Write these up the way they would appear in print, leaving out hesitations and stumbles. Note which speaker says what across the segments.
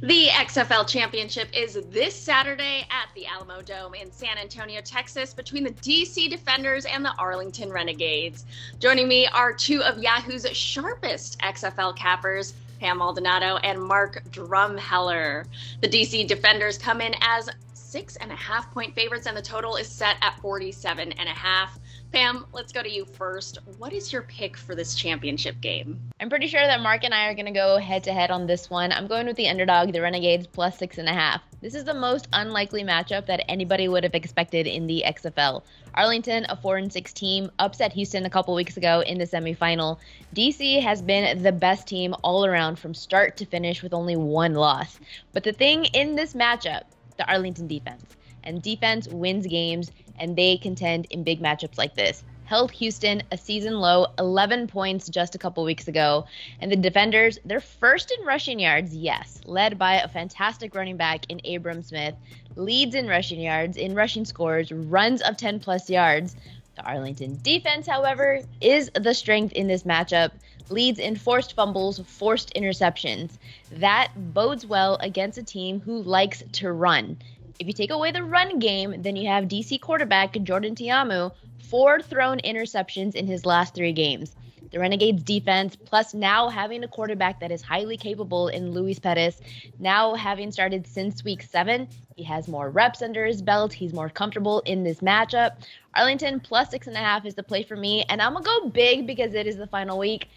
Speaker 1: The XFL Championship is this Saturday at the Alamo Dome in San Antonio, Texas, between the DC Defenders and the Arlington Renegades. Joining me are two of Yahoo's sharpest XFL cappers, Pam Maldonado and Mark Drumheller. The DC Defenders come in as 6.5-point favorites, and the total is set at 47.5. Pam, let's go to you first. What is your pick for this championship game?
Speaker 2: I'm pretty sure that Mark and I are going to go head-to-head on this one. I'm going with the underdog, the Renegades, plus 6.5. This is the most unlikely matchup that anybody would have expected in the XFL. Arlington, a 4-6 team, upset Houston a couple weeks ago in the semifinal. DC has been the best team all around from start to finish with only one loss. But the thing in this matchup, the Arlington defense. And defense wins games, and they contend in big matchups like this. Held Houston a season low 11 points just a couple weeks ago. And the Defenders, they're first in rushing yards, yes, led by a fantastic running back in Abram Smith, leads in rushing yards, in rushing scores, runs of 10-plus yards. The Arlington defense, however, is the strength in this matchup, leads in forced fumbles, forced interceptions. That bodes well against a team who likes to run. If you take away the run game, then you have DC quarterback Jordan Ta'amu, 4 thrown interceptions in his last 3 games. The Renegades defense, plus now having a quarterback that is highly capable in Luis Perez, now having started since week 7, he has more reps under his belt. He's more comfortable in this matchup. Arlington plus 6.5 is the play for me, and I'm going to go big because it is the final week.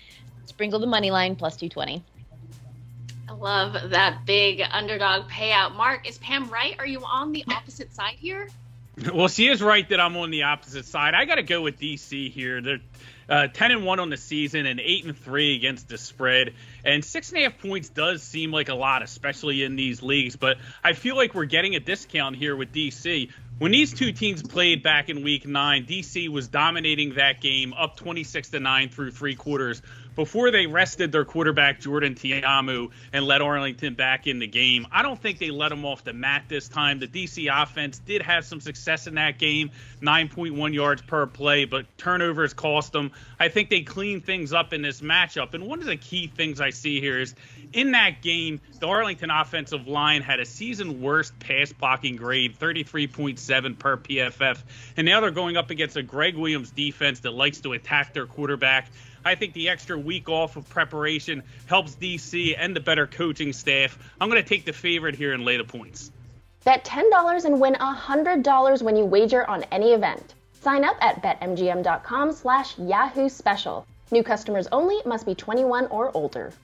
Speaker 2: Sprinkle the money line plus 220.
Speaker 1: I love that big underdog payout. Mark, is Pam right? Are you on the opposite side here?
Speaker 3: Well, she is right that I'm on the opposite side. I got to go with DC here. They're 10-1 on the season and 8-3 against the spread. And 6.5 points does seem like a lot, especially in these leagues. But I feel like we're getting a discount here with DC. When these two teams played back in Week 9, DC was dominating that game, up 26-9 through 3 quarters, before they rested their quarterback Jordan Ta'amu and let Arlington back in the game. I don't think they let him off the mat this time. The DC offense did have some success in that game, 9.1 yards per play, but turnovers cost them. I think they cleaned things up in this matchup. And one of the key things I see here is in that game, the Arlington offensive line had a season worst pass blocking grade, 33.7 per PFF. And now they're going up against a Greg Williams defense that likes to attack their quarterback. I think the extra week off of preparation helps DC and the better coaching staff. I'm going to take the favorite here and lay the points.
Speaker 4: Bet $10 and win $100 when you wager on any event. Sign up at betmgm.com/Yahoo special. New customers only, must be 21 or older.